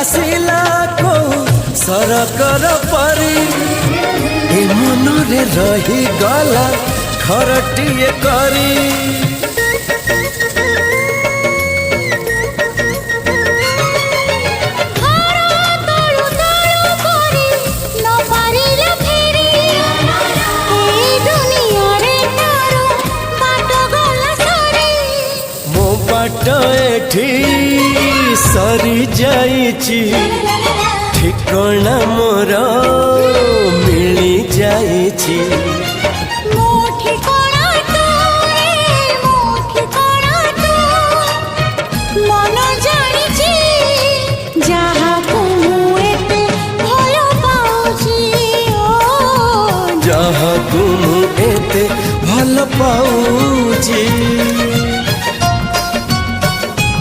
आसिला को सरकर परी ए मनरे रही गला खरटिए करी। बाट एठी सरी जाइछि ठिकना मोर मिली जाइछि। मन जानिछि जहाको एते भल पाउछि जहाको एते भल पाउछि।